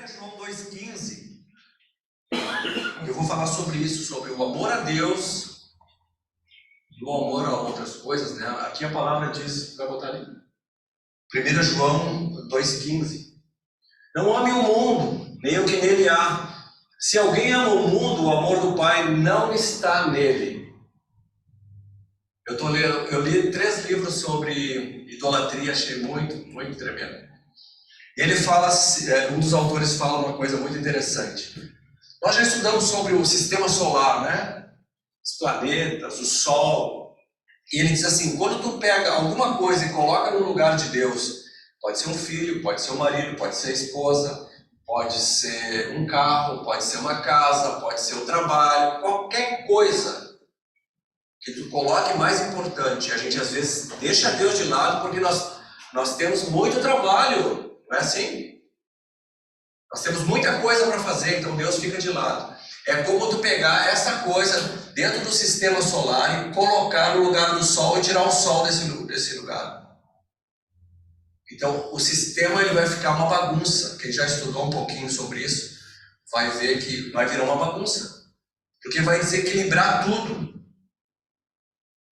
1 João 2,15, eu vou falar sobre isso, sobre o amor a Deus e o amor a outras coisas, né? Aqui a palavra diz, vai botar ali, 1 João 2,15, não ame o mundo, nem o que nele há. Se alguém ama o mundo, o amor do Pai não está nele. Eu li 3 livros sobre idolatria, achei muito tremendo. Ele fala, um dos autores fala uma coisa muito interessante. Nós já estudamos sobre o sistema solar, né? Os planetas, o Sol. E ele diz assim, quando tu pega alguma coisa e coloca no lugar de Deus, pode ser um filho, pode ser um marido, pode ser a esposa, pode ser um carro, pode ser uma casa, pode ser o trabalho, qualquer coisa que tu coloque mais importante. A gente às vezes deixa Deus de lado porque nós temos muito trabalho, não é assim? Nós temos muita coisa para fazer, então Deus fica de lado. É como tu pegar essa coisa dentro do sistema solar e colocar no lugar do Sol e tirar o Sol desse lugar. Então o sistema ele vai ficar uma bagunça. Quem já estudou um pouquinho sobre isso vai ver que vai virar uma bagunça, porque vai desequilibrar tudo.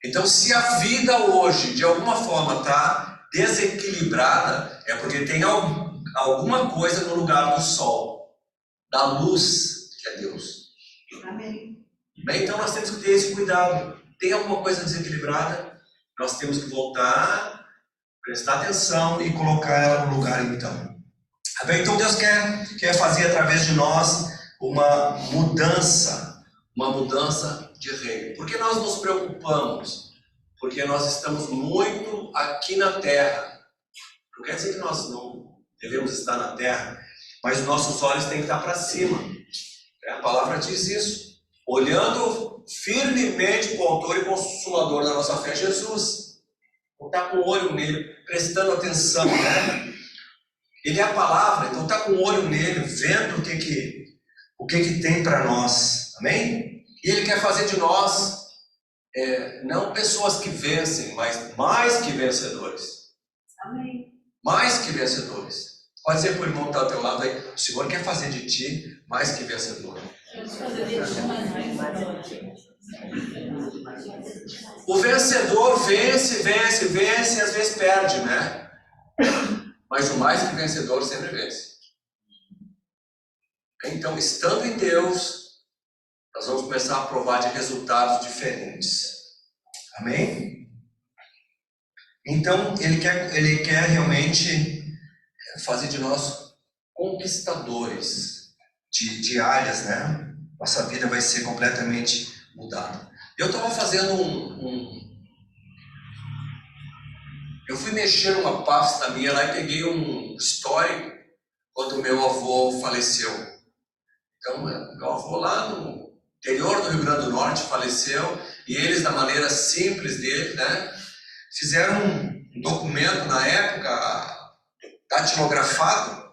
Então se a vida hoje de alguma forma está desequilibrada, é porque tem alguma coisa no lugar do Sol, da luz que é Deus. Amém. Bem, então nós temos que ter esse cuidado. Tem alguma coisa desequilibrada, nós temos que voltar, prestar atenção e colocar ela no lugar então. Bem, então Deus quer fazer através de nós uma mudança de reino. Por que nós nos preocupamos? Porque nós estamos muito aqui na terra. Não quer dizer que nós não devemos estar na terra, mas os nossos olhos têm que estar para cima. A palavra diz isso. Olhando firmemente para o autor e consumador da nossa fé, Jesus. Não está com o olho nele, prestando atenção, né? Ele é a palavra, então está com o olho nele, vendo o que tem para nós. Amém? E ele quer fazer de nós não pessoas que vencem, mas mais que vencedores. Amém. Mais que vencedores. Pode dizer para o irmão que está ao teu lado aí, o Senhor quer fazer de ti mais que vencedor. O vencedor vence, e às vezes perde, né? Mas o mais que vencedor sempre vence. Então, estando em Deus, nós vamos começar a provar de resultados diferentes. Amém? Então, ele quer realmente fazer de nós conquistadores de áreas, né? Nossa vida vai ser completamente mudada. Eu estava fazendo eu fui mexer numa pasta minha lá e peguei um histórico quando meu avô faleceu. Então, meu avô lá no interior do Rio Grande do Norte faleceu e eles, da maneira simples dele, né, fizeram um documento na época datilografado.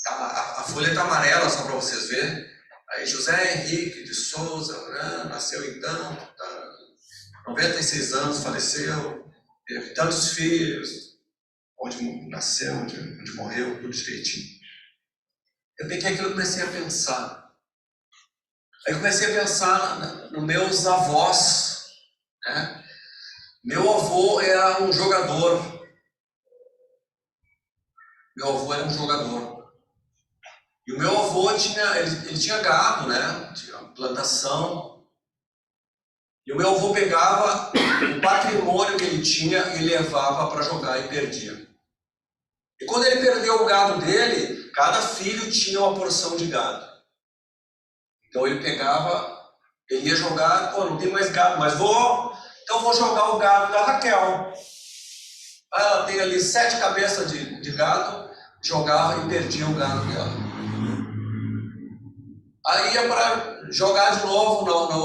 A folha está amarela, só para vocês verem. Aí José Henrique de Souza, né, nasceu então, 96 anos, faleceu, teve tantos filhos, onde nasceu, onde morreu, tudo direitinho. Eu peguei aquilo e comecei a pensar. Aí comecei a pensar nos meus avós, né? Meu avô era um jogador. E o meu avô ele tinha gado, né? Tinha plantação. E o meu avô pegava o patrimônio que ele tinha e levava para jogar e perdia. E quando ele perdeu o gado dele, cada filho tinha uma porção de gado. Então ele ia jogar, não tem mais gado, mas então vou jogar o gado da Raquel. Aí ela tem ali 7 cabeças de gado, jogava e perdia o gado dela. Aí ia para jogar de novo na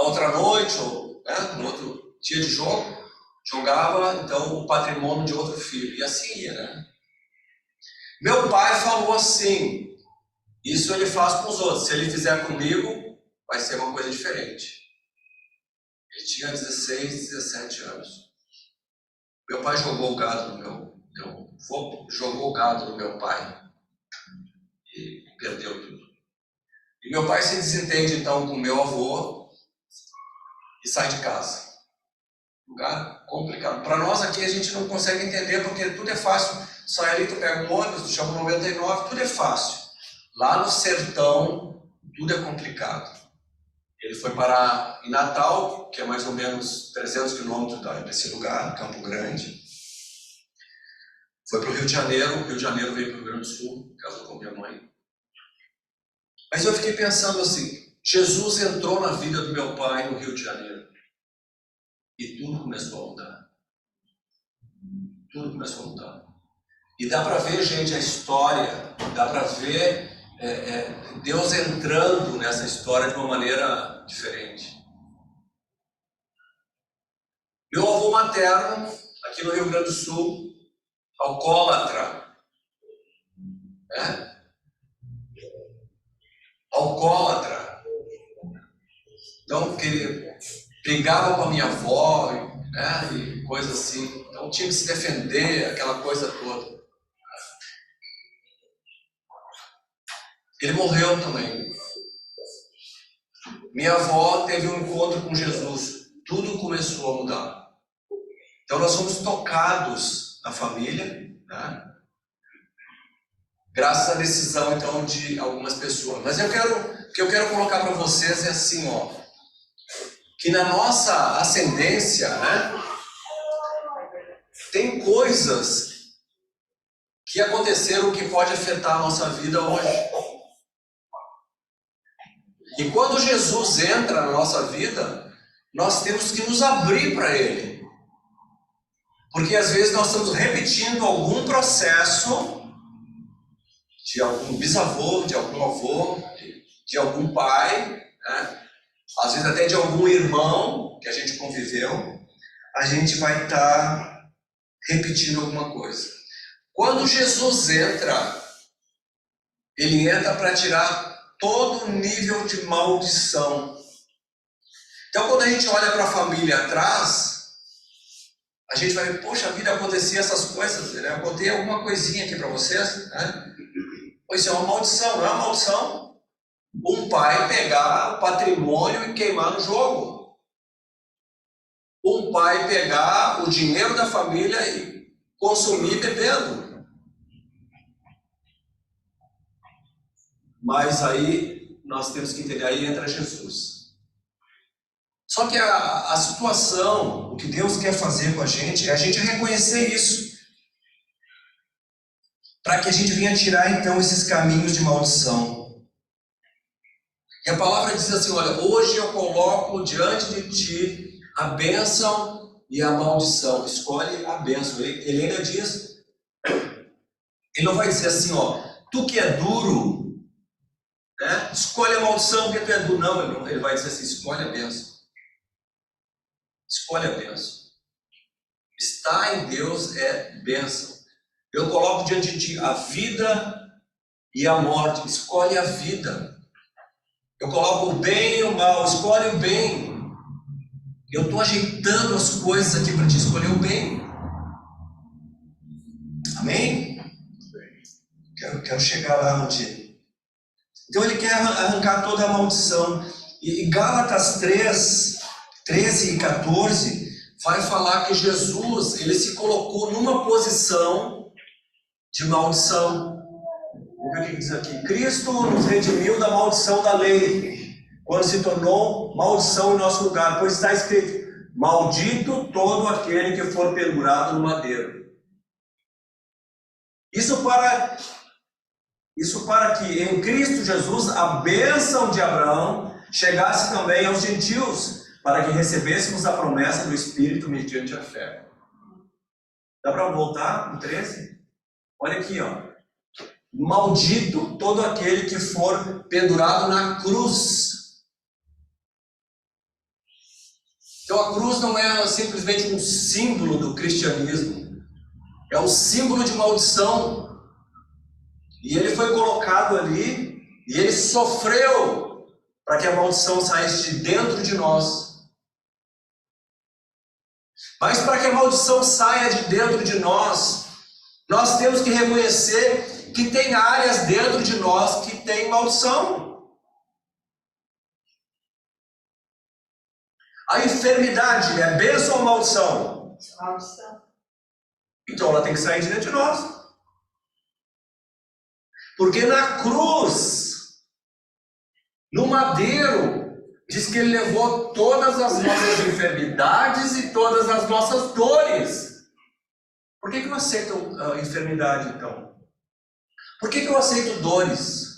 outra noite, ou né, no outro dia de jogo, jogava então o patrimônio de outro filho. E assim ia, né? Meu pai falou assim, isso ele faz com os outros, se ele fizer comigo, vai ser uma coisa diferente. Ele tinha 16, 17 anos. Meu pai jogou o gado no meu jogou o gado do meu pai e perdeu tudo. E meu pai se desentende então com meu avô e sai de casa. Lugar complicado. Para nós aqui a gente não consegue entender porque tudo é fácil. Sai ali, tu pega um ônibus, tu chama 99, tudo é fácil. Lá no sertão, tudo é complicado. Ele foi parar em Natal, que é mais ou menos 300 quilômetros desse lugar, Campo Grande. Foi para o Rio de Janeiro veio para o Rio Grande do Sul, casou com minha mãe. Mas eu fiquei pensando assim, Jesus entrou na vida do meu pai no Rio de Janeiro. E tudo começou a mudar. Tudo começou a mudar. E dá para ver, gente, a história, dá para ver Deus entrando nessa história de uma maneira diferente. Meu avô materno, aqui no Rio Grande do Sul, alcoólatra. Alcoólatra. Então, que ele brigava com a minha avó, e coisa assim. Então tinha que se defender, aquela coisa toda. Ele morreu também. Minha avó teve um encontro com Jesus. Tudo começou a mudar. Então nós fomos tocados na família, graças à decisão então de algumas pessoas. Mas o que eu quero colocar para vocês é assim, que na nossa ascendência, tem coisas que aconteceram que pode afetar a nossa vida hoje. E quando Jesus entra na nossa vida, nós temos que nos abrir para Ele. Porque às vezes nós estamos repetindo algum processo de algum bisavô, de algum avô, de algum pai, às vezes até de algum irmão que a gente conviveu, a gente vai estar repetindo alguma coisa. Quando Jesus entra, Ele entra para tirar todo o nível de maldição. Então quando a gente olha para a família atrás, a gente vai ver, poxa vida, acontecia essas coisas, eu contei alguma coisinha aqui para vocês, Pois é uma maldição, não é uma maldição? Um pai pegar o patrimônio e queimar no jogo. Um pai pegar o dinheiro da família e consumir bebendo. Mas aí nós temos que entender, aí entra Jesus. Só que a situação, o que Deus quer fazer com a gente, é a gente reconhecer isso. Para que a gente venha tirar então esses caminhos de maldição. E a palavra diz assim, olha, hoje eu coloco diante de ti a bênção e a maldição. Escolhe a bênção. Ele ainda diz, ele não vai dizer assim, tu que é duro, escolhe a maldição porque tu é duro. Não, ele vai dizer assim, escolhe a bênção. Escolhe a bênção. Estar em Deus é bênção. Eu coloco diante de ti a vida e a morte. Escolhe a vida. Eu coloco o bem e o mal. Escolhe o bem. Eu estou ajeitando as coisas aqui para te escolher o bem. Amém? Quero chegar lá um dia. Então ele quer arrancar toda a maldição. E Gálatas 3, 13 e 14 vai falar que Jesus, ele se colocou numa posição de maldição. Vamos ver o que diz aqui. Cristo nos redimiu da maldição da lei, quando se tornou maldição em nosso lugar, pois está escrito, maldito todo aquele que for pendurado no madeiro. Isso para que em Cristo Jesus a bênção de Abraão chegasse também aos gentios, para que recebêssemos a promessa do Espírito mediante a fé. Dá para voltar no 13? Olha aqui, maldito todo aquele que for pendurado na cruz. Então a cruz não é simplesmente um símbolo do cristianismo, é um símbolo de maldição. E ele foi colocado ali, e ele sofreu para que a maldição saísse de dentro de nós. Mas para que a maldição saia de dentro de nós Nós temos que reconhecer que tem áreas dentro de nós que tem maldição. A enfermidade é bênção ou maldição? Maldição. Então ela tem que sair de dentro de nós. Porque na cruz, no madeiro, diz que ele levou todas as nossas enfermidades e todas as nossas dores. Por que eu aceito a enfermidade, então? Por que eu aceito dores?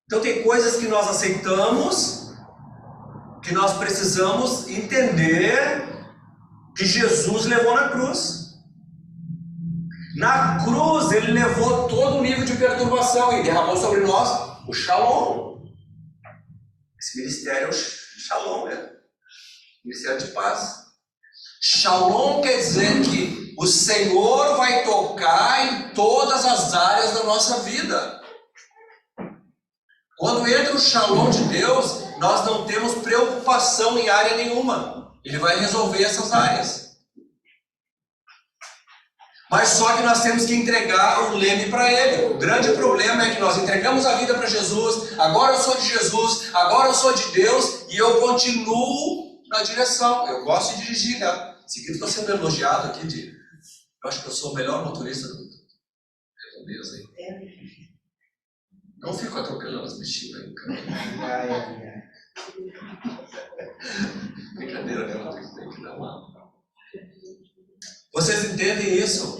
Então tem coisas que nós aceitamos, que nós precisamos entender que Jesus levou na cruz. Na cruz ele levou todo o nível de perturbação e derramou sobre nós o Shalom. Esse ministério é o Shalom, né? Ministério de paz. Shalom quer dizer que o Senhor vai tocar em todas as áreas da nossa vida. Quando entra o Shalom de Deus, nós não temos preocupação em área nenhuma. Ele vai resolver essas áreas. Mas só que nós temos que entregar o leme para Ele. O grande problema é que nós entregamos a vida para Jesus. Agora eu sou de Jesus, agora eu sou de Deus e eu continuo na direção. Eu gosto de dirigir, né? Seguido estou sendo elogiado aqui de... Eu acho que eu sou o melhor motorista do mundo. Meu Deus, hein? Não fico atropelando as bexigas aí, cara. Brincadeira, né? Tem que dar uma... Vocês entendem isso?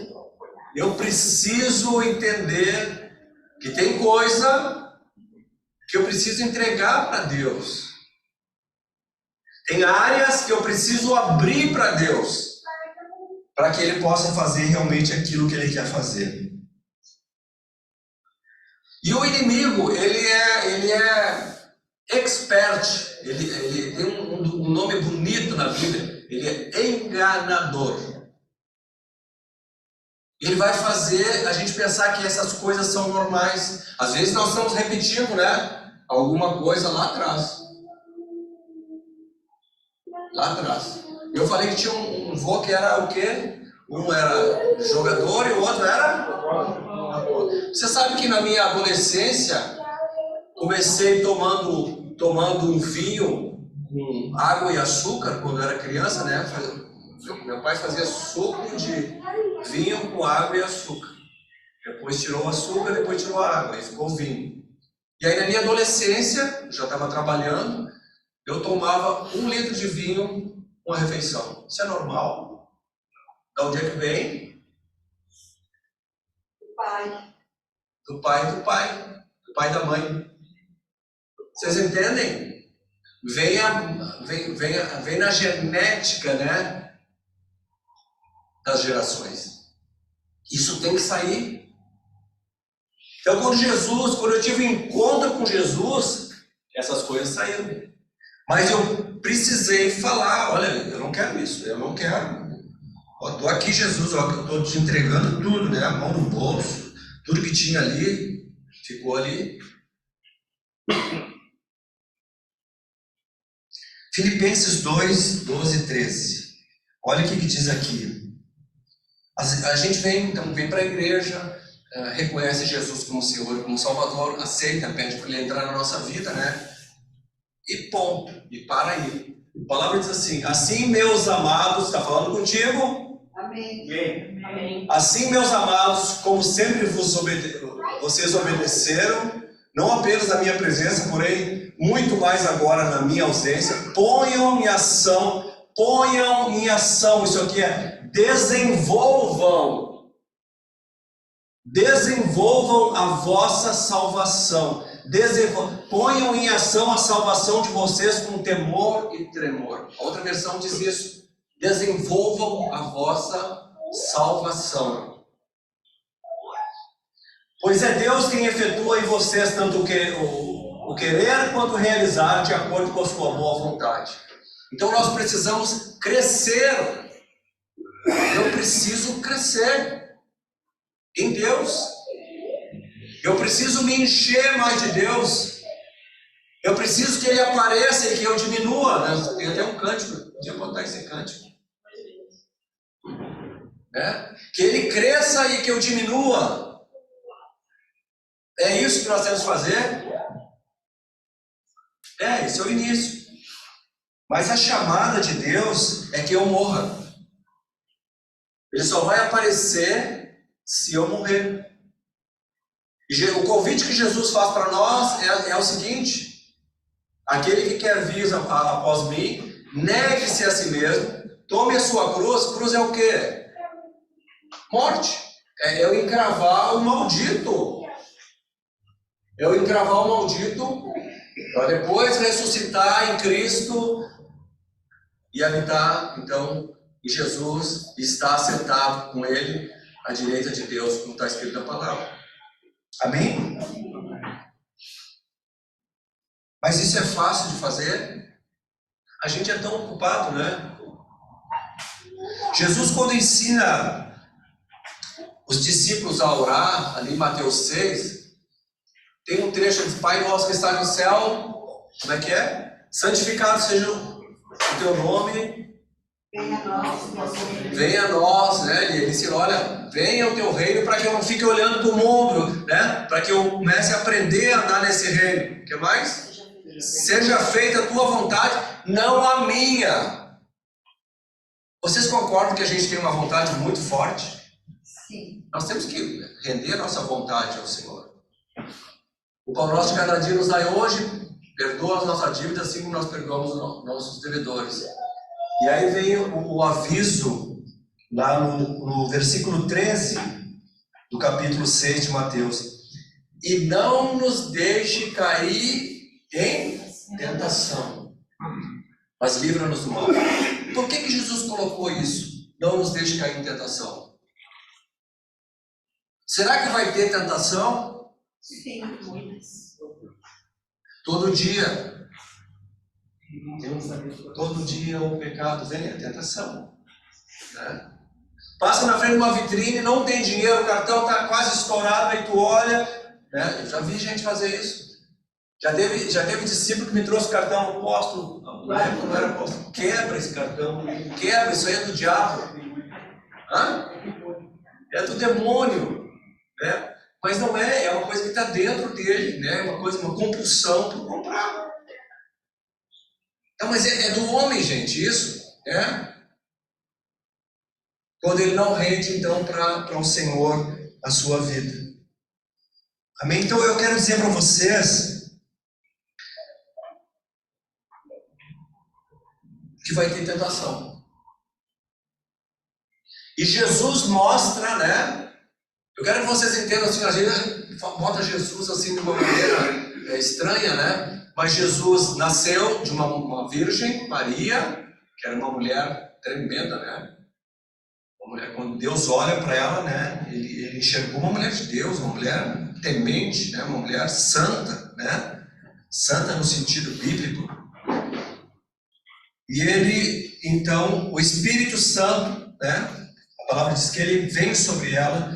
Eu preciso entender que tem coisa que eu preciso entregar para Deus. Tem áreas que eu preciso abrir para Deus, para que Ele possa fazer realmente aquilo que Ele quer fazer. E o inimigo, ele é expert, ele tem um nome bonito na Bíblia, ele é enganador. Ele vai fazer a gente pensar que essas coisas são normais. Às vezes nós estamos repetindo, né? Alguma coisa lá atrás. Lá atrás. Eu falei que tinha um vô que era o quê? Um era jogador e o outro era... Você sabe que na minha adolescência comecei tomando um vinho com água e açúcar quando eu era criança, né? Meu pai fazia suco de vinho com água e açúcar. Depois tirou o açúcar, depois tirou a água e ficou vinho. E aí na minha adolescência, já estava trabalhando, eu tomava 1 litro de vinho com a refeição. Isso é normal? De onde é que vem? Do pai e da mãe. Vocês entendem? Vem na genética, né? Das gerações. Isso tem que sair. Então quando eu tive um encontro com Jesus, essas coisas saíram. Mas eu precisei falar, olha, eu não quero isso, eu não quero. Estou aqui, Jesus, ó, eu estou te entregando tudo, né? A mão no bolso, tudo que tinha ali, ficou ali. Filipenses 2, 12 e 13. Olha o que diz aqui. A gente vem para a igreja, reconhece Jesus como Senhor, como Salvador, aceita, pede para Ele entrar na nossa vida, né? E ponto, e para aí. A palavra diz assim: assim, meus amados, está falando contigo? Amém. Amém. Assim, meus amados, como sempre vocês obedeceram, não apenas na minha presença, porém muito mais agora na minha ausência, ponham em ação, isso aqui é desenvolvam a vossa salvação. Ponham em ação a salvação de vocês com temor e tremor. A outra versão diz isso: desenvolvam a vossa salvação. Pois é Deus quem efetua em vocês tanto o querer quanto o realizar de acordo com a sua boa vontade. Então nós precisamos crescer. Eu preciso crescer em Deus. Eu preciso me encher mais de Deus. Eu preciso que Ele apareça e que eu diminua, né? Tem até um cântico, podia botar esse cântico. né? Que ele cresça e que eu diminua. É isso que nós temos que fazer? Esse é o início. Mas a chamada de Deus é que eu morra. Ele só vai aparecer se eu morrer. E o convite que Jesus faz para nós é o seguinte: aquele que quer vir após mim, negue-se a si mesmo, tome a sua cruz. Cruz é o quê? Morte. É eu encravar o maldito. Eu encravar o maldito para depois ressuscitar em Cristo e habitar, então, em Jesus, e estar sentado com Ele à direita de Deus, como está escrito na palavra. Amém? Mas isso é fácil de fazer? A gente é tão ocupado, né? Jesus, quando ensina os discípulos a orar, ali em Mateus 6, tem um trecho que diz: Pai nosso que está no céu, como é que é? Santificado seja o teu nome. Venha a nós, né? Ele ensina: olha, venha o teu reino, para que eu não fique olhando para o mundo, né? Para que eu comece a aprender a andar nesse reino. O que mais? Seja feita a tua vontade, não a minha. Vocês concordam que a gente tem uma vontade muito forte? Sim. Nós temos que render a nossa vontade ao Senhor. O pão nosso de cada dia nos dai hoje, perdoa as nossas dívidas, assim como nós perdoamos os nossos devedores. E aí vem o aviso, lá no versículo 13, do capítulo 6 de Mateus: e não nos deixe cair em tentação, mas livra-nos do mal. Por que Jesus colocou isso? Não nos deixe cair em tentação. Será que vai ter tentação? Sim, muitas. Todo dia. Todo dia o pecado vem, a tentação, né? Passa na frente de uma vitrine, não tem dinheiro, o cartão está quase estourado, aí tu olha, né? Eu já vi gente fazer isso. Já teve discípulo que me trouxe cartão, apóstolo, na época não era apóstolo: quebra esse cartão, quebra, isso aí é do diabo. Hã? É do demônio, né? Mas não é uma coisa que está dentro dele, né? Uma compulsão por comprar. Não, mas é do homem, gente, isso, né? Quando ele não rende, então, para o Senhor a sua vida. Amém? Então eu quero dizer para vocês que vai ter tentação. E Jesus mostra, né? Eu quero que vocês entendam assim, a gente bota Jesus assim de uma maneira estranha, né? Mas Jesus nasceu de uma virgem, Maria, que era uma mulher tremenda, né? Uma mulher, quando Deus olha para ela, né? Ele enxergou uma mulher de Deus, uma mulher temente, né? Uma mulher santa, né? Santa no sentido bíblico. E ele, então, o Espírito Santo, né? A palavra diz que ele vem sobre ela,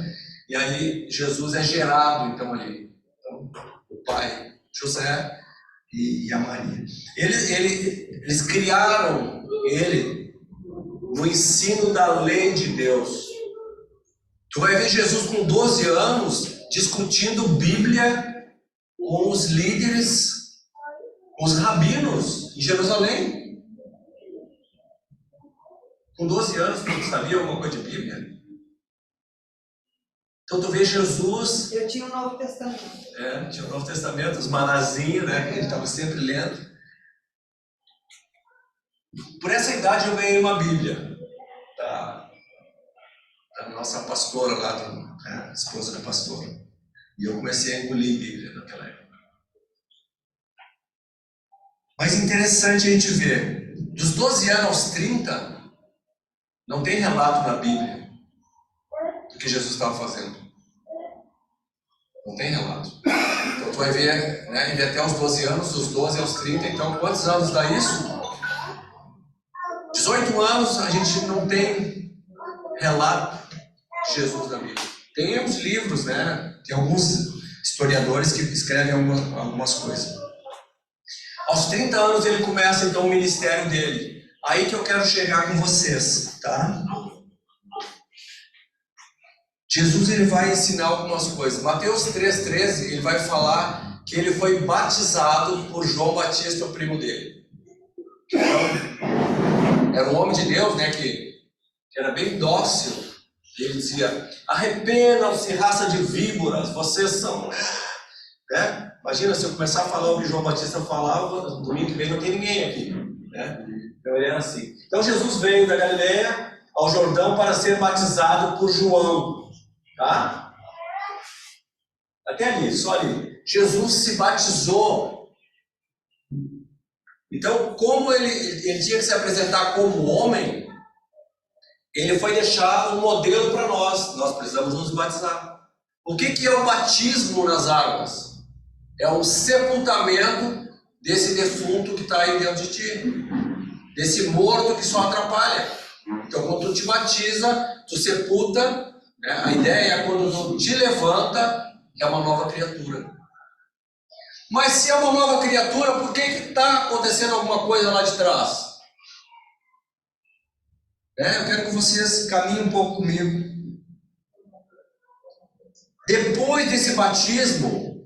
e aí Jesus é gerado, então, ali. Então, o pai, José e a Maria. Eles criaram ele no ensino da lei de Deus. Tu vai ver Jesus com 12 anos discutindo Bíblia com os líderes, com os rabinos em Jerusalém. Com 12 anos, tu sabia alguma coisa de Bíblia? Então tu vê Jesus... Eu tinha o Novo Testamento. Tinha o Novo Testamento, os manazinhos, né, que a gente estava sempre lendo. Por essa idade eu ganhei uma Bíblia da nossa pastora lá, esposa da pastora. E eu comecei a engolir Bíblia naquela época. Mas interessante a gente ver, dos 12 anos aos 30, não tem relato na Bíblia do que Jesus estava fazendo. Não tem relato. Então tu vai ver, né, ele até os 12 anos, dos 12 aos 30, então quantos anos dá isso? 18 anos a gente não tem relato de Jesus na Bíblia. Tem uns livros, né? Tem alguns historiadores que escrevem algumas coisas. Aos 30 anos ele começa então o ministério dele. Aí que eu quero chegar com vocês, tá? Jesus ele vai ensinar algumas coisas. Mateus 3,13, ele vai falar que ele foi batizado por João Batista, o primo dele. Então, era um homem de Deus, né, que era bem dócil. Ele dizia: arrependam-se, raça de víboras, vocês são... Né? Imagina se eu começar a falar o que João Batista falava, no domingo que vem não tem ninguém aqui. Né? Então ele era assim. Então Jesus veio da Galileia ao Jordão para ser batizado por João. Tá? Até ali, só ali. Jesus se batizou. Então, como ele tinha que se apresentar como homem, ele foi deixar um modelo para nós. Nós precisamos nos batizar. O que é o batismo nas águas? É um sepultamento desse defunto que está aí dentro de ti. Desse morto que só atrapalha. Então, quando tu te batiza, tu sepulta, né? A ideia é quando tu te levanta, é uma nova criatura. Mas se é uma nova criatura, por que está acontecendo alguma coisa lá de trás? Eu quero que vocês caminhem um pouco comigo. Depois desse batismo,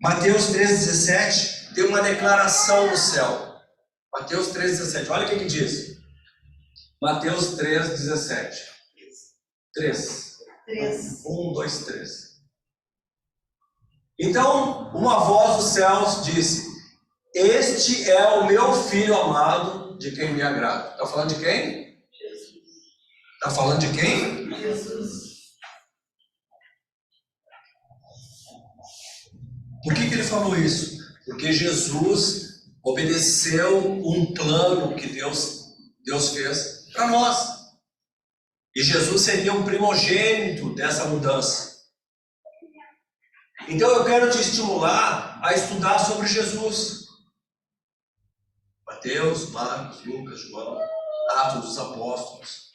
Mateus 3,17 tem uma declaração no céu. Mateus 3,17, olha o que diz. Mateus 3,17. 3. 1, 2, 3. Então, uma voz dos céus disse: este é o meu filho amado, de quem me agrado. Está falando de quem? Jesus. Está falando de quem? Jesus. Por que ele falou isso? Porque Jesus obedeceu um plano que Deus fez para nós. E Jesus seria um primogênito dessa mudança. Então eu quero te estimular a estudar sobre Jesus. Mateus, Marcos, Lucas, João, Atos dos Apóstolos.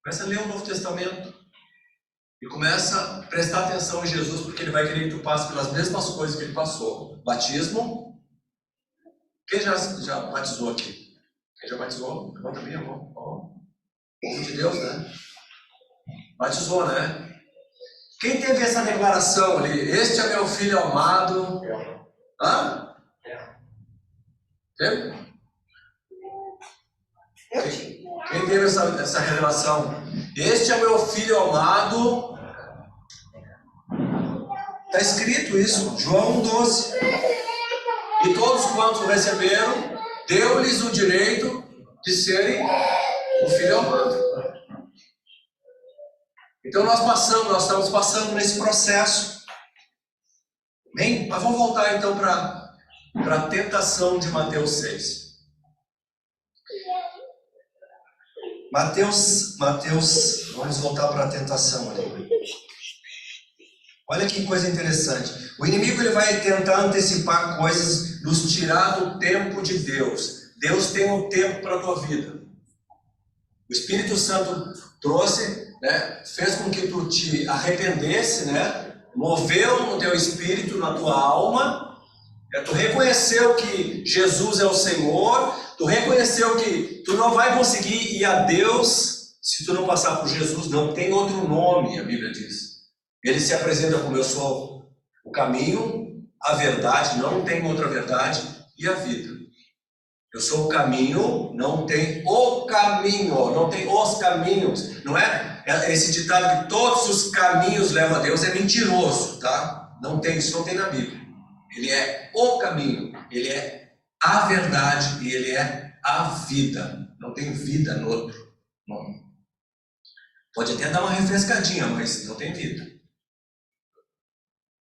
Começa a ler o Novo Testamento. E começa a prestar atenção em Jesus, porque ele vai querer que tu passe pelas mesmas coisas que ele passou. Batismo. Quem já batizou aqui? Quem já batizou? Levanta bem a mão. Povo de Deus, né? Batizou, né? Quem teve essa declaração ali? Este é meu filho amado. Hã? Teve? Quem teve essa revelação? Este é meu filho amado. Está escrito isso, João 12. E todos quantos receberam, deu-lhes o direito de serem o filho amado. Então nós estamos passando nesse processo. Bem, mas vamos voltar então para a tentação de Mateus 6. Mateus, vamos voltar para a tentação ali. Olha que coisa interessante. O inimigo ele vai tentar antecipar coisas, nos tirar do tempo de Deus. Deus tem um tempo para a tua vida. O Espírito Santo trouxe, né, fez com que tu te arrependesse, né, moveu no teu espírito, na tua alma. Tu reconheceu que Jesus é o Senhor. Tu reconheceu que tu não vai conseguir ir a Deus se tu não passar por Jesus. Não tem outro nome, a Bíblia diz. Ele se apresenta como: eu sou o caminho, a verdade, não tem outra verdade, e a vida. Eu sou o caminho, não tem o caminho, não tem os caminhos. Não é esse ditado que todos os caminhos levam a Deus, é mentiroso, tá? Não tem, isso não tem na Bíblia. Ele é o caminho, ele é a verdade e ele é a vida. Não tem vida no outro nome. Pode até dar uma refrescadinha, mas não tem vida.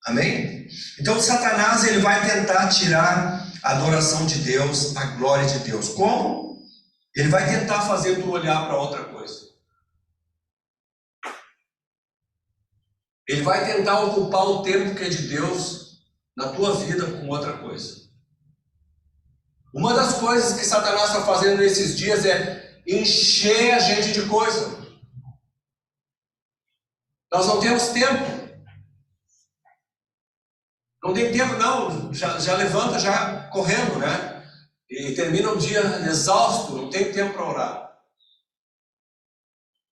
Amém? Então Satanás ele vai tentar tirar a adoração de Deus, a glória de Deus. Como? Ele vai tentar fazer tu olhar para outra coisa. Ele vai tentar ocupar o tempo que é de Deus na tua vida com outra coisa. Uma das coisas que Satanás está fazendo nesses dias é encher a gente de coisa. Nós não temos tempo. Não tem tempo não, já levanta já correndo, né? E termina o dia exausto, não tem tempo para orar.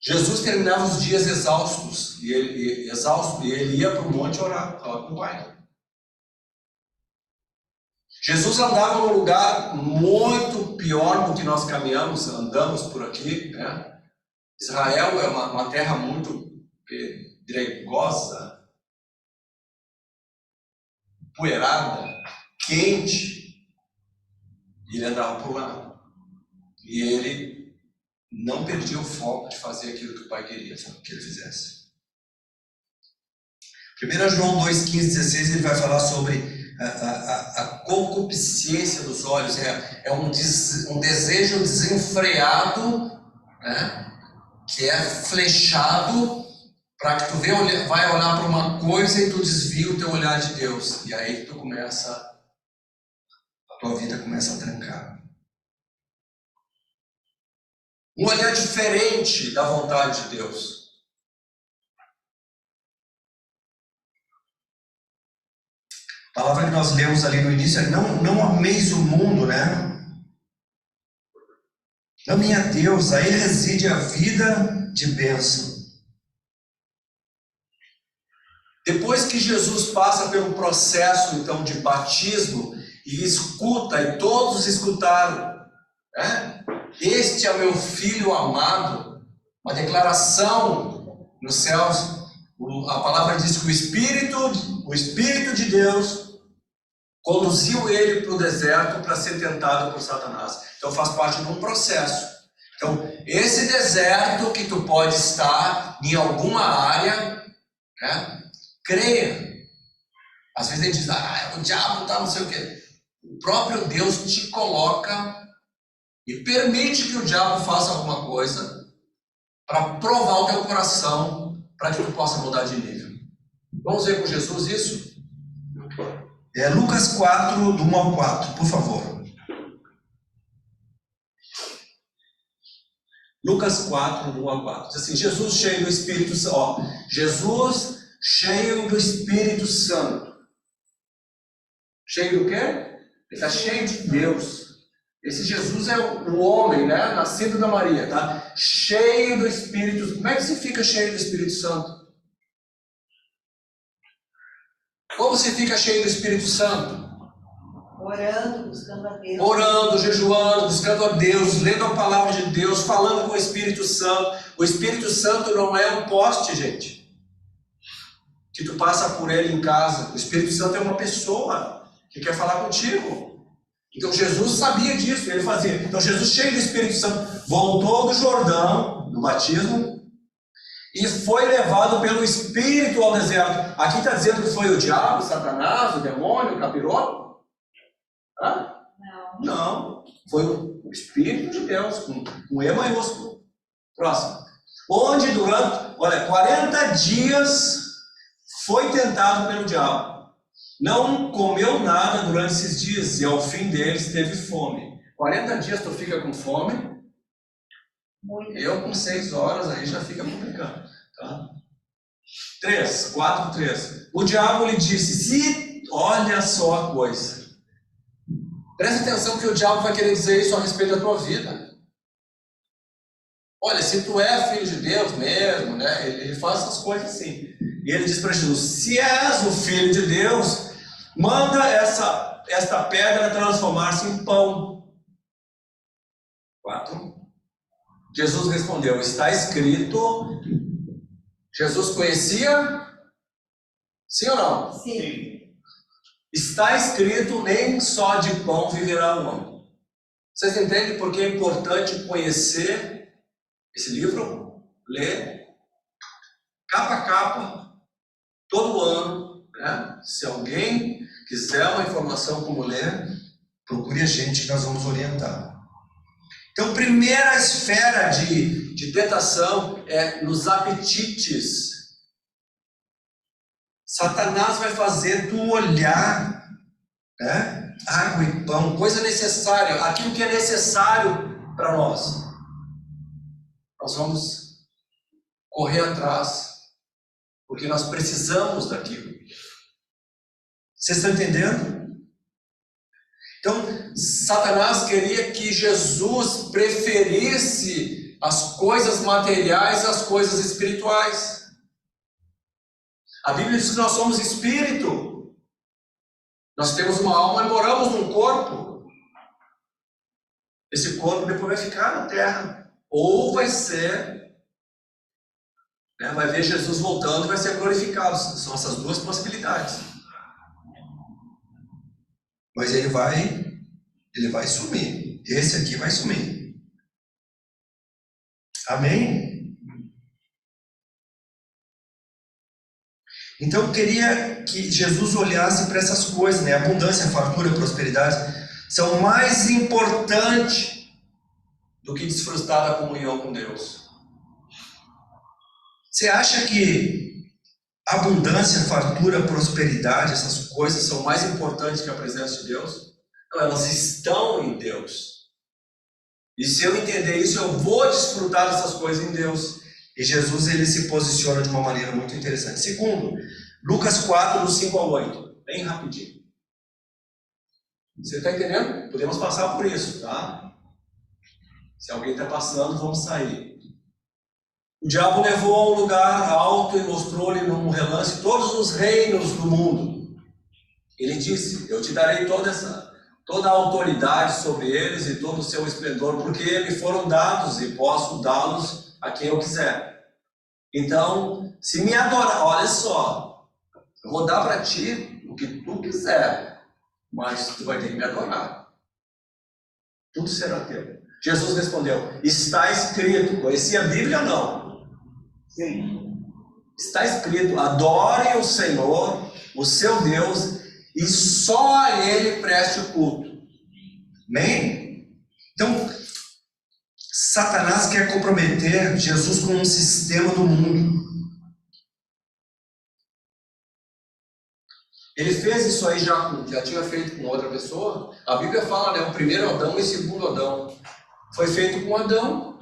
Jesus terminava os dias exaustos, e ele ia para o monte orar, estava com o Pai. Jesus andava num lugar muito pior do que nós andamos por aqui, né? Israel é uma terra muito pedregosa, poeirada, quente, e ele andava por lá. E ele não perdia o foco de fazer aquilo que o Pai queria que ele fizesse. 1 João 2, 15, 16, ele vai falar sobre a concupiscência dos olhos, é um desejo desenfreado, né? Que é flechado para que tu vai olhar para uma coisa e tu desvia o teu olhar de Deus. E aí a tua vida começa a trancar. Um olhar diferente da vontade de Deus. A palavra que nós lemos ali no início é não ameis o mundo, né? Amem a Deus, aí reside a vida de bênção. Depois que Jesus passa pelo processo, então, de batismo, e escuta, e todos escutaram, né? Este é meu filho amado, uma declaração nos céus. A palavra diz que o Espírito de Deus conduziu ele para o deserto para ser tentado por Satanás. Então faz parte de um processo. Então, esse deserto que tu pode estar em alguma área, né? Creia. Às vezes ele diz, o diabo está não sei o quê. O próprio Deus te coloca e permite que o diabo faça alguma coisa para provar o teu coração, para que tu possa mudar de nível. Vamos ver com Jesus isso? Lucas 4, do 1 ao 4, por favor. Lucas 4, do 1 ao 4. Diz assim, Jesus cheio do Espírito Santo. Jesus cheio do Espírito Santo. Cheio do quê? Ele está cheio de Deus. Esse Jesus é o homem, né? Nascido da Maria, tá? Cheio do Espírito Santo. Como é que se fica cheio do Espírito Santo? Como se fica cheio do Espírito Santo? Orando, buscando a Deus. Orando, jejuando, buscando a Deus, lendo a palavra de Deus, falando com o Espírito Santo. O Espírito Santo não é um poste, gente, que tu passa por ele em casa. O Espírito Santo é uma pessoa que quer falar contigo. Então Jesus sabia disso, ele fazia. Então Jesus, cheio do Espírito Santo, voltou do Jordão, no batismo, e foi levado pelo Espírito ao deserto. Aqui está dizendo que foi o diabo, Satanás, o demônio, o capiroto? Hã? Não. Foi o Espírito de Deus, com E maiúsculo. Próximo. Onde durante, 40 dias foi tentado pelo diabo. Não comeu nada durante esses dias, e ao fim deles teve fome. 40 dias tu fica com fome. Eu com 6 horas aí já fica complicado, tá? 3. O diabo lhe disse, olha só a coisa. Presta atenção que o diabo vai querer dizer isso a respeito da tua vida. Olha, se tu é filho de Deus mesmo, né? Ele faz essas coisas assim. E ele diz para Jesus, se és o filho de Deus, manda esta pedra transformar-se em pão. 4. Jesus respondeu, está escrito. Jesus conhecia? Sim ou não? Sim. Está escrito, nem só de pão viverá o homem. Vocês entendem por que é importante conhecer esse livro? Ler, capa a capa, todo ano, né? Se alguém quiser uma informação como ler, procure a gente que nós vamos orientar. Então, primeira esfera de tentação é nos apetites. Satanás vai fazer tu olhar, né? Água e pão, coisa necessária, aquilo que é necessário para nós. Nós vamos correr atrás, porque nós precisamos daquilo. Vocês estão entendendo? Então, Satanás queria que Jesus preferisse as coisas materiais e as coisas espirituais. A Bíblia diz que nós somos espírito. Nós temos uma alma e moramos num corpo. Esse corpo depois vai ficar na terra. Ou vai ser, vai ver Jesus voltando e vai ser glorificado. São essas duas possibilidades. Mas ele vai sumir. Esse aqui vai sumir. Amém? Então eu queria que Jesus olhasse para essas coisas, abundância, fartura, prosperidade, são mais importantes do que desfrutar da comunhão com Deus. Você acha que abundância, fartura, prosperidade, essas coisas são mais importantes que a presença de Deus? Não, elas estão em Deus. E se eu entender isso, eu vou desfrutar dessas coisas em Deus. E Jesus, ele se posiciona de uma maneira muito interessante. Segundo, Lucas 4, do 5 ao 8. Bem rapidinho. Você está entendendo? Podemos passar por isso, tá? Se alguém está passando, vamos sair. O diabo levou a um lugar alto e mostrou-lhe num relance todos os reinos do mundo. Ele disse: eu te darei toda a autoridade sobre eles e todo o seu esplendor, porque me foram dados e posso dá-los a quem eu quiser. Então, se me adorar, olha só, eu vou dar para ti o que tu quiser, mas tu vai ter que me adorar. Tudo será teu. Jesus respondeu: está escrito. Conhecia a Bíblia ou não? Sim. Está escrito: adore o Senhor, o seu Deus, e só a Ele preste o culto. Amém? Então, Satanás quer comprometer Jesus com um sistema do mundo. Ele fez isso aí já tinha feito com outra pessoa. A Bíblia fala, o primeiro Adão e o segundo Adão. Foi feito com Adão.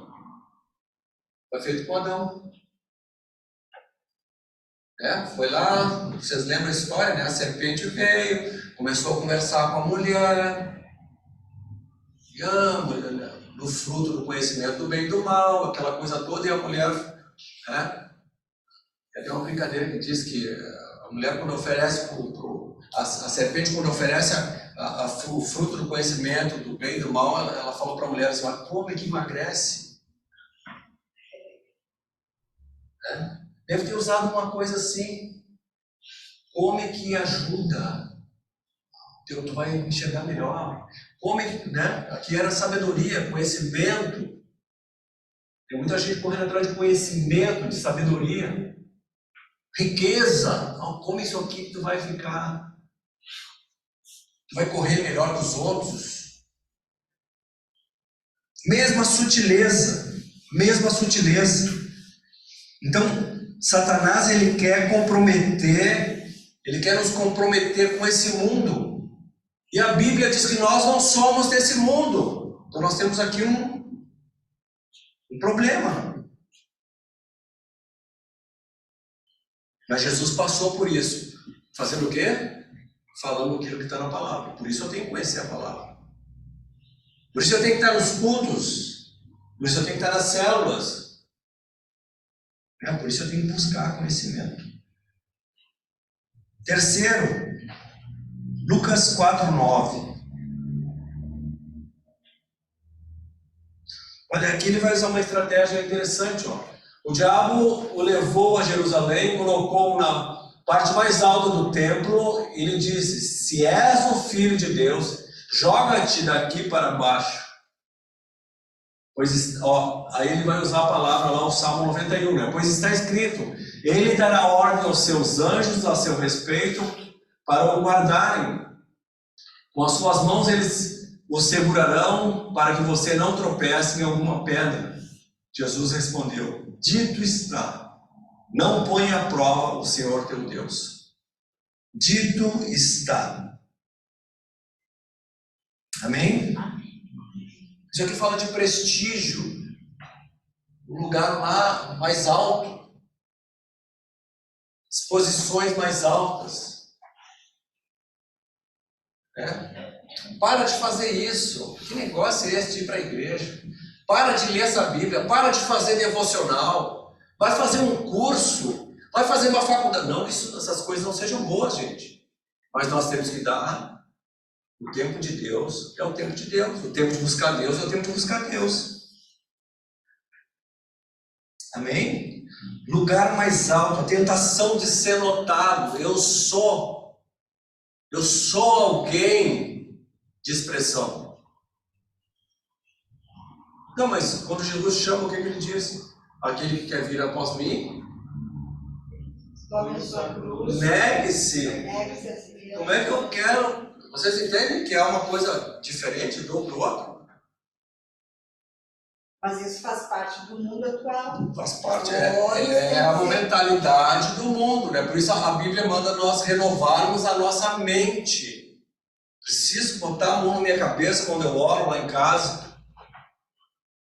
Foi feito com Adão. Foi lá, vocês lembram a história, A serpente veio, começou a conversar com a mulher. No fruto do conhecimento do bem e do mal, aquela coisa toda, e a mulher, tem uma brincadeira que diz que a mulher, quando oferece a serpente, quando oferece o fruto do conhecimento do bem e do mal, ela fala para a mulher assim: come que emagrece. Deve ter usado uma coisa assim: come que ajuda. Tu vai enxergar melhor. Come, Aqui era sabedoria, conhecimento. Tem muita gente correndo atrás de conhecimento, de sabedoria. Riqueza. Come isso aqui que tu vai ficar. Tu vai correr melhor que os outros. Mesma sutileza. Então, Satanás, ele quer nos comprometer com esse mundo. E a Bíblia diz que nós não somos desse mundo. Então nós temos aqui um problema. Mas Jesus passou por isso. Fazendo o quê? Falando aquilo que está na palavra. Por isso eu tenho que conhecer a palavra. Por isso eu tenho que estar nos cultos. Por isso eu tenho que estar nas células. Por isso eu tenho que buscar conhecimento. Terceiro, Lucas 4:9. Olha, aqui ele vai usar uma estratégia interessante. O diabo o levou a Jerusalém, colocou na parte mais alta do templo, e ele disse: se és o Filho de Deus, joga-te daqui para baixo. Aí ele vai usar a palavra lá, o Salmo 91, Pois está escrito: ele dará ordem aos seus anjos a seu respeito, para o guardarem. Com as suas mãos eles o segurarão, para que você não tropece em alguma pedra. Jesus respondeu: dito está, não ponha à prova o Senhor teu Deus. Dito está. Amém? Isso aqui fala de prestígio, um lugar lá mais alto, exposições mais altas. Para de fazer isso. Que negócio é esse de ir para a igreja? Para de ler essa Bíblia, para de fazer devocional, vai fazer um curso, vai fazer uma faculdade. Não que essas coisas não sejam boas, gente. Mas nós temos que dar o tempo de Deus, é o tempo de Deus. O tempo de buscar Deus é o tempo de buscar Deus. Amém? Lugar mais alto, a tentação de ser notado. Eu sou alguém de expressão. Não, mas quando Jesus chama, o que ele diz? Aquele que quer vir após mim, Tome a sua cruz. negue-se. Negue-se a si mesmo. Como é que eu quero? Vocês entendem que é uma coisa diferente do outro? Mas isso faz parte do mundo atual. Faz parte, é a mentalidade do mundo, né? Por isso a Bíblia manda nós renovarmos a nossa mente. Preciso botar a mão na minha cabeça quando eu oro lá em casa.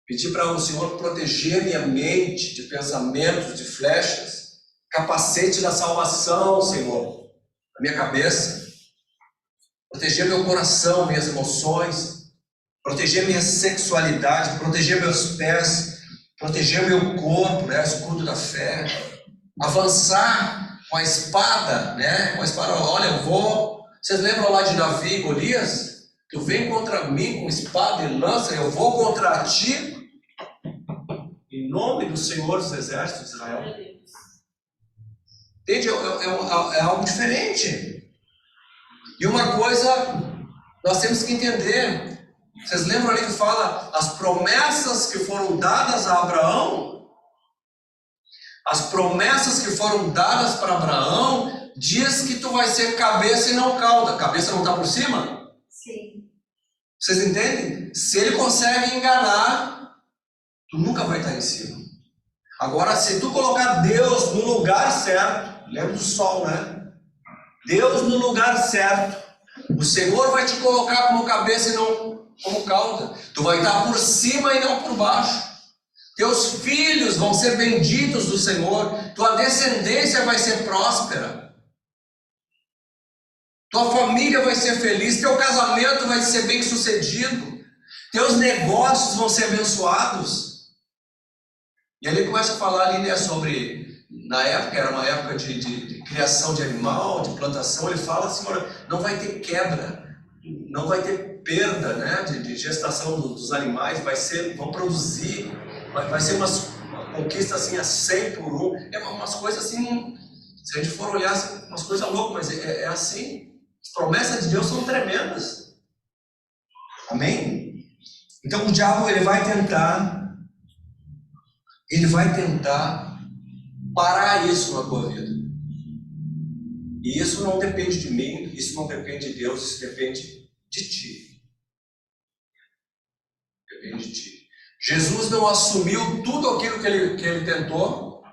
Pedir para o Senhor proteger minha mente de pensamentos, de flechas. Capacete da salvação, Senhor, na minha cabeça. Proteger meu coração, minhas emoções. Proteger minha sexualidade, proteger meus pés, proteger meu corpo, né, escudo da fé, avançar com a espada, né, com a espada, olha, eu vou, vocês lembram lá de Davi e Golias? Tu vem contra mim com espada e lança, eu vou contra ti, em nome do Senhor dos Exércitos de Israel. Entende? É algo diferente. E uma coisa nós temos que entender. Vocês lembram ali que fala as promessas que foram dadas a Abraão? As promessas que foram dadas para Abraão diz que tu vai ser cabeça e não cauda. Cabeça não está por cima? Sim. Vocês entendem? Se ele consegue enganar, tu nunca vai estar em cima. Agora, se tu colocar Deus no lugar certo, lembra do sol, né? Deus no lugar certo, o Senhor vai te colocar como cabeça e não como cauda. Tu vai estar por cima e não por baixo. Teus filhos vão ser benditos do Senhor. Tua descendência vai ser próspera. Tua família vai ser feliz. Teu casamento vai ser bem sucedido. Teus negócios vão ser abençoados. E ele começa a falar ali, né, sobre, na época, era uma época de criação de animal, de plantação. Ele fala assim, olha, não vai ter quebra, não vai ter perda, né, de gestação dos animais, vão produzir, vai ser uma conquista assim a 100 por 1, é umas coisas assim, se a gente for olhar assim, umas coisas loucas, mas é assim, as promessas de Deus são tremendas, amém? Então o diabo ele vai tentar parar isso na tua vida, e isso não depende de mim, isso não depende de Deus, isso depende de ti. Depende de ti. Jesus não assumiu tudo aquilo que ele tentou.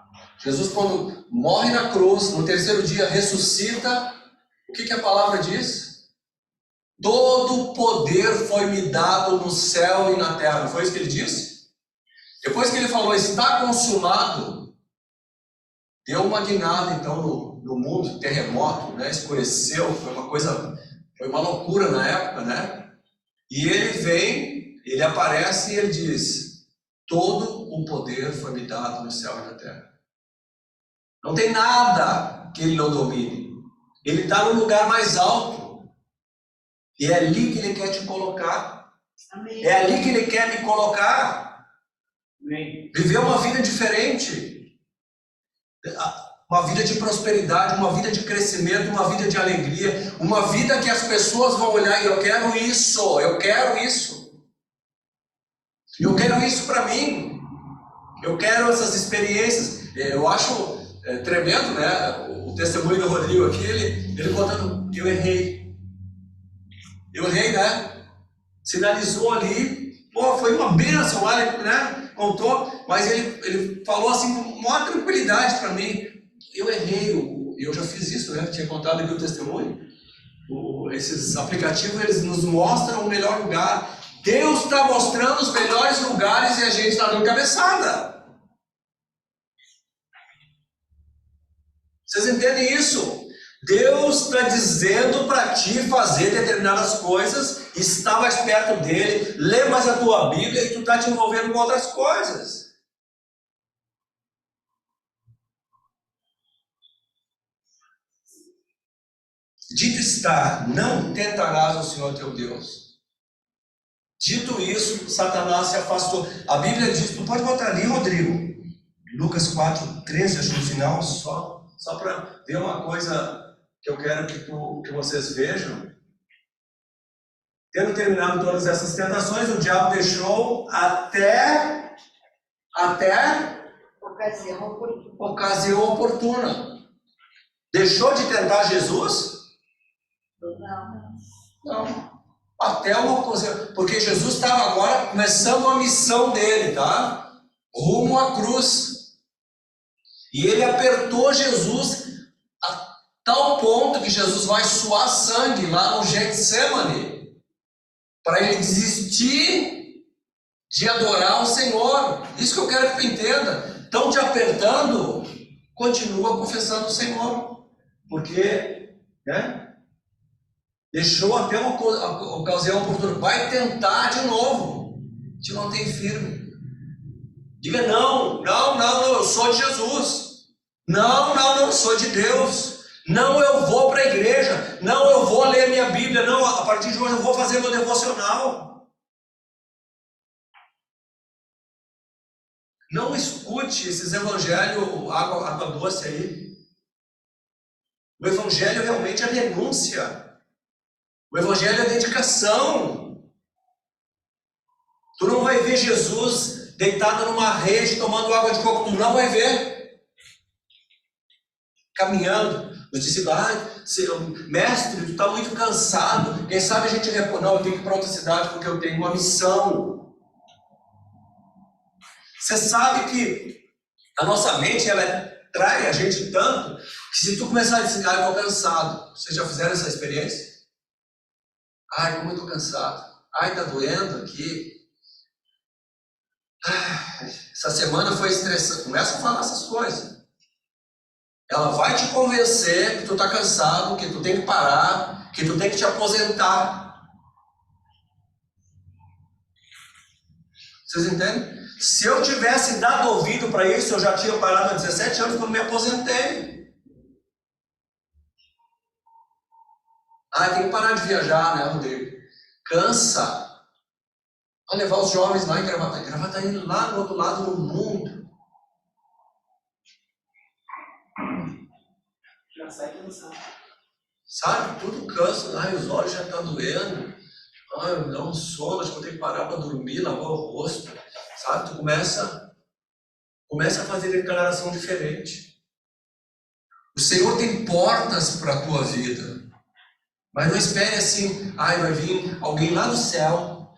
Jesus, quando morre na cruz, no terceiro dia ressuscita, o que a palavra diz? Todo o poder foi me dado no céu e na terra. Não foi isso que ele disse? Depois que ele falou, está consumado, deu uma guinada então no mundo, terremoto, né? Escureceu, foi uma loucura na época, né? E ele vem, ele aparece e ele diz, todo o poder foi me dado no céu e na terra. Não tem nada que ele não domine. Ele está no lugar mais alto. E é ali que ele quer te colocar. Amém. É ali que ele quer me colocar. Amém. Viver uma vida diferente. Uma vida de prosperidade, uma vida de crescimento, uma vida de alegria. Uma vida que as pessoas vão olhar e eu quero isso, eu quero isso. Eu quero isso para mim. Eu quero essas experiências. Eu acho tremendo, né? O testemunho do Rodrigo aqui, ele contando, eu errei, né? Sinalizou ali, pô, foi uma bênção lá, né? Contou, mas ele falou assim com maior tranquilidade para mim, eu errei, eu já fiz isso, né? Tinha contado aqui o testemunho. Esses aplicativos, eles nos mostram o melhor lugar. Deus está mostrando os melhores lugares e a gente está dando cabeçada. Vocês entendem isso? Deus está dizendo para ti fazer determinadas coisas, está mais perto dele, lê mais a tua Bíblia e tu está te envolvendo com outras coisas. Dito está, não tentarás o Senhor teu Deus. Dito isso, Satanás se afastou. A Bíblia diz, tu pode botar ali, Rodrigo, Lucas 4:13, acho que no final, só para ver uma coisa que eu quero que vocês vejam. Tendo terminado todas essas tentações, o diabo deixou até ocasião oportuna. Deixou de tentar Jesus? Não. Até uma ocasião. Porque Jesus estava agora começando a missão dele, tá? Rumo à cruz. E ele apertou Jesus a tal ponto que Jesus vai suar sangue lá no Getsemane, para ele desistir de adorar o Senhor. Isso que eu quero que tu entenda. Estão te apertando, continua confessando o Senhor. Porque, né? Deixou até uma ocasião oportuna. Vai tentar de novo. Te mantém firme. Diga não, eu sou de Jesus. Não, eu sou de Deus. Não, eu vou para a igreja. Não, eu vou ler minha Bíblia. Não, a partir de hoje eu vou fazer meu devocional. Não escute esses evangelhos água doce aí. O evangelho realmente é renúncia. O evangelho é dedicação. Tu não vai ver Jesus deitado numa rede tomando água de coco. Tu não vai ver. Caminhando. Os discípulos, mestre, tu está muito cansado. Quem sabe a gente repõe. Não, eu tenho que ir para outra cidade porque eu tenho uma missão. Você sabe que a nossa mente, ela trai a gente tanto, que se tu começar a dizer, eu estou cansado. Vocês já fizeram essa experiência? Ai, como eu estou cansado. Ai, está doendo aqui. Essa semana foi estressante. Começa a falar essas coisas. Ela vai te convencer que tu está cansado, que tu tem que parar, que tu tem que te aposentar. Vocês entendem? Se eu tivesse dado ouvido para isso, eu já tinha parado há 17 anos quando me aposentei. Tem que parar de viajar, né, Rodrigo? Cansa. Vai levar os jovens lá em Gravataí. Gravataí lá do outro lado do mundo. Já sai cansado. Sabe? Tudo cansa. Os olhos já estão doendo. Me dá um sono, acho que eu tenho que parar para dormir, lavar o rosto. Sabe? Tu começa a fazer declaração diferente. O Senhor tem portas para a tua vida. Mas não espere assim, vai vir alguém lá do céu,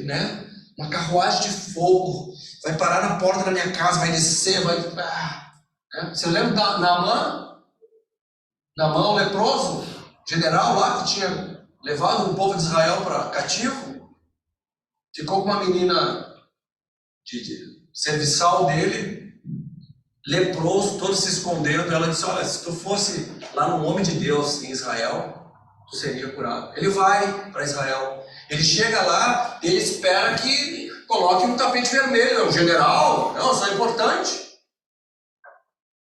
né? Uma carruagem de fogo, vai parar na porta da minha casa, vai descer, vai... né? Você lembra da Naamã? Naamã, o leproso, general lá que tinha levado o povo de Israel para cativo? Ficou com uma menina de serviçal dele, leproso, todos se escondendo. Ela disse, olha, se tu fosse lá no homem de Deus em Israel, tu seria curado. Ele vai para Israel. Ele chega lá, ele espera que coloque um tapete vermelho. É um general, não, isso é importante.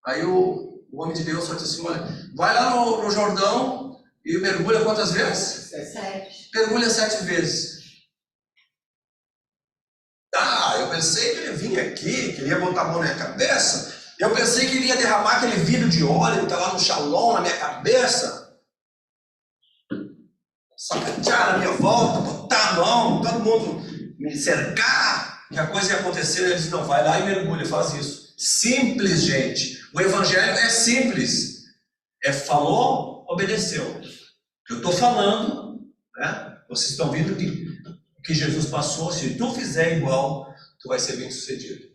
Aí o homem de Deus só disse assim, olha, vai lá no Jordão e mergulha quantas vezes? 7. Mergulha 7 vezes. Eu pensei que ele vinha aqui, que ele ia botar a mão na minha cabeça. Eu pensei que ele ia derramar aquele vidro de óleo que está lá no Shalom na minha cabeça. Sacatear na minha volta, botar a mão, todo mundo me cercar, que a coisa ia acontecer. Ele disse, não, vai lá e mergulha, faz isso. Simples, gente. O evangelho é simples. Falou, obedeceu. Eu estou falando, né? Vocês estão vendo que Jesus passou. Se tu fizer igual, tu vai ser bem sucedido.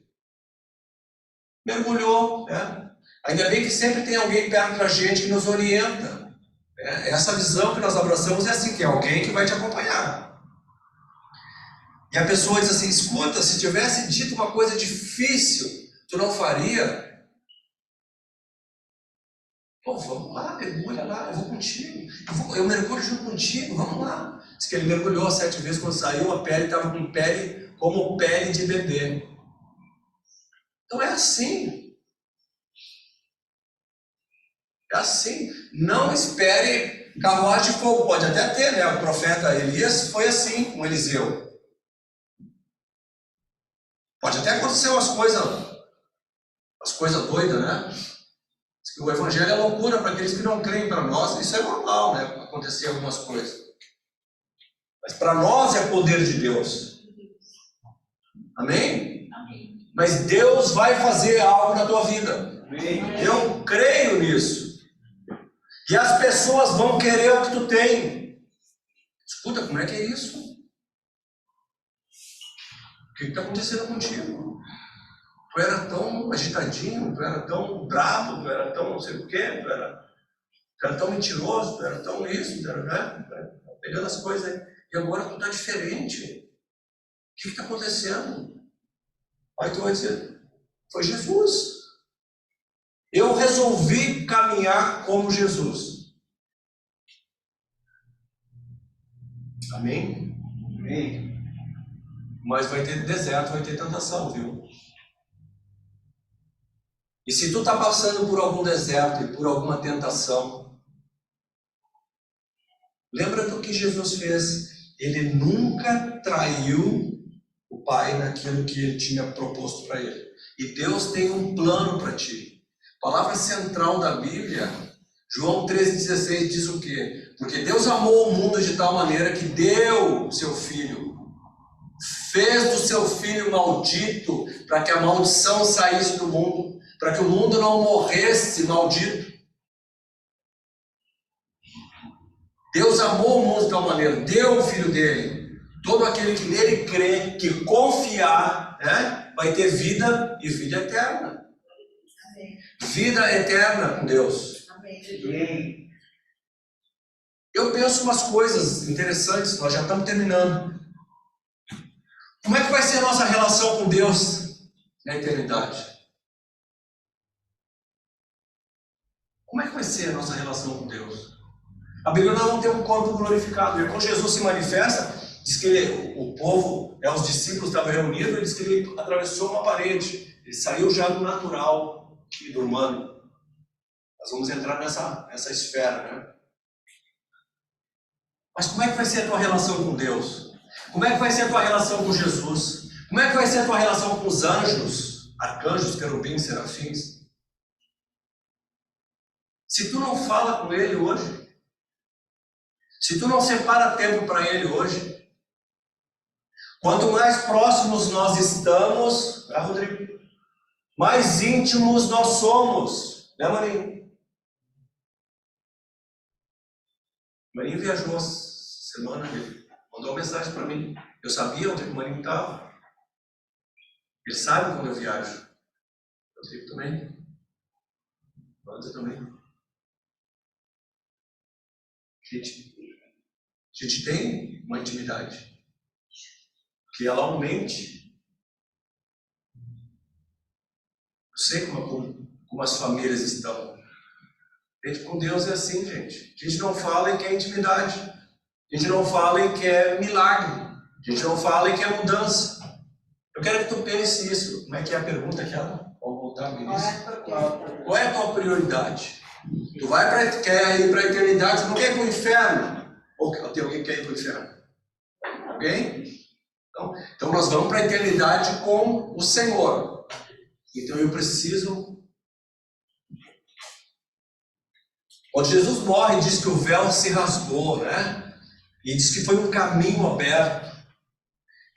Mergulhou, né? Ainda bem que sempre tem alguém perto da gente que nos orienta. Essa visão que nós abraçamos é assim, que é alguém que vai te acompanhar. E a pessoa diz assim, escuta, se tivesse dito uma coisa difícil, tu não faria? Pô, vamos lá, mergulha lá, eu vou contigo. Eu mergulho junto contigo, vamos lá. Diz que ele mergulhou 7 vezes, quando saiu a pele estava com pele como pele de bebê. Então é assim. É assim. Não espere carruagem de fogo. Pode até ter, né? O profeta Elias foi assim com Eliseu. Pode até acontecer umas coisas doidas, né? Diz que o evangelho é loucura para aqueles que não creem. Para nós, isso é normal, né? Acontecer algumas coisas. Mas para nós é poder de Deus. Amém? Amém. Mas Deus vai fazer algo na tua vida. Amém. Eu creio nisso. E as pessoas vão querer o que tu tem. Escuta, como é que é isso? O que está acontecendo contigo? Tu era tão agitadinho, tu era tão bravo, tu era tão não sei o quê, tu era tão mentiroso, tu era tão isso, tu era, né? Pegando as coisas aí. E agora tu está diferente. O que está acontecendo? Aí tu vai dizer, foi Jesus. Eu resolvi caminhar como Jesus. Amém? Amém. Mas vai ter deserto, vai ter tentação, viu? E se tu está passando por algum deserto e por alguma tentação, lembra do que Jesus fez. Ele nunca traiu o Pai naquilo que ele tinha proposto para ele. E Deus tem um plano para ti. A palavra central da Bíblia, João 13,16 diz o quê? Porque Deus amou o mundo de tal maneira que deu seu Filho. Fez do seu Filho maldito para que a maldição saísse do mundo. Para que o mundo não morresse maldito. Deus amou o mundo de tal maneira, deu o Filho dele. Todo aquele que nele crê, que confiar, né, vai ter vida e vida eterna. Amém. Vida eterna com Deus. Amém. Eu penso umas coisas interessantes, nós já estamos terminando. Como é que vai ser a nossa relação com Deus na eternidade? Como é que vai ser a nossa relação com Deus? A Bíblia nós vamos ter um corpo glorificado. E quando Jesus se manifesta, diz que o povo, os discípulos estavam reunidos, e diz que ele atravessou uma parede. Ele saiu já do natural e do humano. Nós vamos entrar nessa esfera, né? Mas como é que vai ser a tua relação com Deus? Como é que vai ser a tua relação com Jesus? Como é que vai ser a tua relação com os anjos, arcanjos, querubins, serafins? Se tu não fala com ele hoje, se tu não separa tempo para ele hoje, quanto mais próximos nós estamos, né, Rodrigo? Mais íntimos nós somos, né, Marinho? Marinho viajou essa semana, ele mandou uma mensagem para mim. Eu sabia onde o Marinho estava. Ele sabe quando eu viajo. Rodrigo também. Wanda também. A gente tem uma intimidade que ela aumente. Eu sei como as famílias estão. Gente, com Deus é assim, gente. A gente não fala e quer intimidade. A gente não fala e quer milagre. A gente não fala e quer mudança. Eu quero que tu pense isso. Como é que é a pergunta aquela? Vamos voltar no início. Qual é a tua prioridade? Tu quer ir para a eternidade, tu não quer ir para o inferno. Ou tem alguém que quer ir para o inferno? Alguém? Então nós vamos para a eternidade com o Senhor. Então eu preciso... Quando Jesus morre, diz que o véu se rasgou, né? E diz que foi um caminho aberto.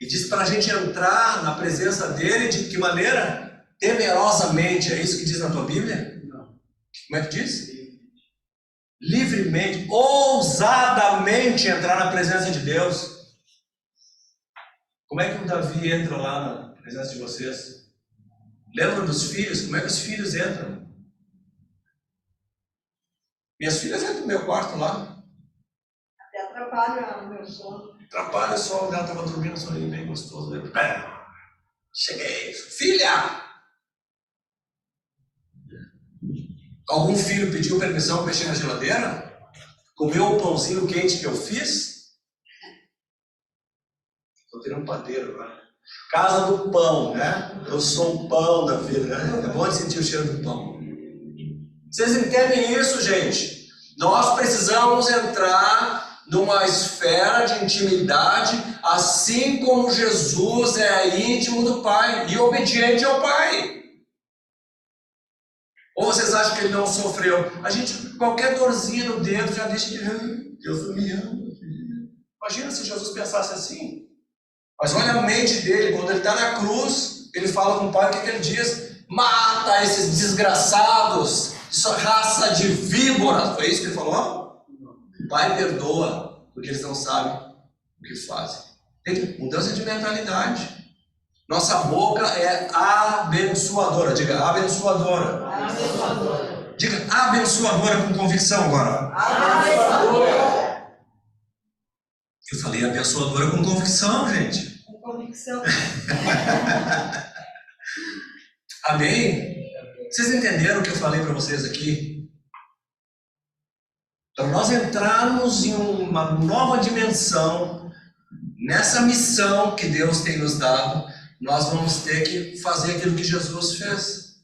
E diz para a gente entrar na presença dele de que maneira? Temerosamente. É isso que diz na tua Bíblia? Não. Como é que diz? Livremente, ousadamente entrar na presença de Deus. Como é que o Davi entra lá na presença de vocês? Lembra dos filhos? Como é que os filhos entram? Minhas filhas entram no meu quarto lá. Até atrapalha o meu sono. Atrapalha só, ela estava dormindo, soninho bem gostoso. Eu, cheguei, filha! Algum filho pediu permissão para mexer na geladeira? Comeu o pãozinho quente que eu fiz? Estou virando padeiro agora. Casa do pão, né? Eu sou o pão da vida, né? É bom de sentir o cheiro do pão. Vocês entendem isso, gente? Nós precisamos entrar numa esfera de intimidade, assim como Jesus é íntimo do Pai e obediente ao Pai. Ou vocês acham que ele não sofreu? A gente, qualquer dorzinha no dedo já deixa de Deus me ama. Imagina se Jesus pensasse assim. Mas olha a mente dele, quando ele está na cruz, ele fala com o Pai, o que ele diz? Mata esses desgraçados, essa raça de víboras. Foi isso que ele falou? O Pai perdoa, porque eles não sabem o que fazem. Tem mudança de mentalidade. Nossa boca é abençoadora. Diga, abençoadora. Abençoadora. Diga, abençoadora com convicção agora. Abençoadora. Eu falei abençoadora com convicção, gente. Com convicção. Amém? Vocês entenderam o que eu falei para vocês aqui? Para nós entrarmos em uma nova dimensão, nessa missão que Deus tem nos dado, nós vamos ter que fazer aquilo que Jesus fez.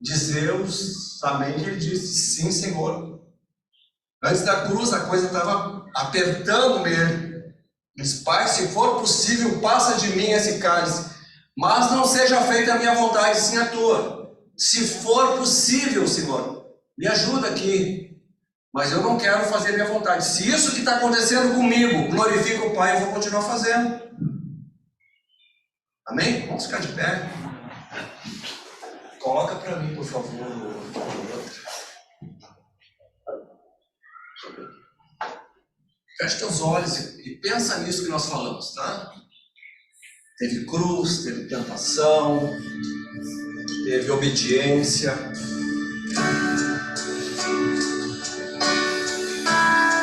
Dizer amém que ele disse, sim, Senhor. Antes da cruz a coisa estava apertando nele. Diz, Pai, se for possível, passa de mim esse cálice, mas não seja feita a minha vontade, sim a tua. Se for possível, Senhor, me ajuda aqui, mas eu não quero fazer a minha vontade. Se isso que está acontecendo comigo glorifica o Pai, eu vou continuar fazendo. Amém? Vamos ficar de pé. Coloca para mim, por favor, o outro. Feche teus olhos e pensa nisso que nós falamos, tá? Teve cruz, teve tentação, teve obediência.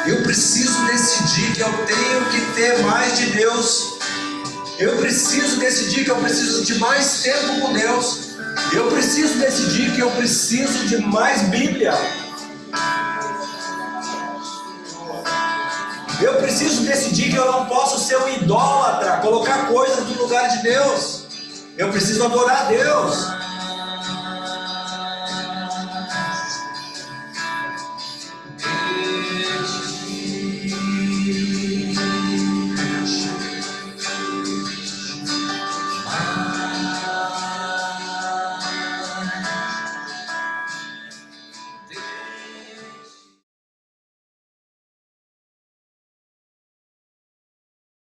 Eu preciso decidir que eu tenho que ter mais de Deus. Eu preciso decidir que eu preciso de mais tempo com Deus. Eu preciso decidir que eu preciso de mais Bíblia. Eu preciso decidir que eu não posso ser um idólatra, colocar coisas no lugar de Deus. Eu preciso adorar a Deus.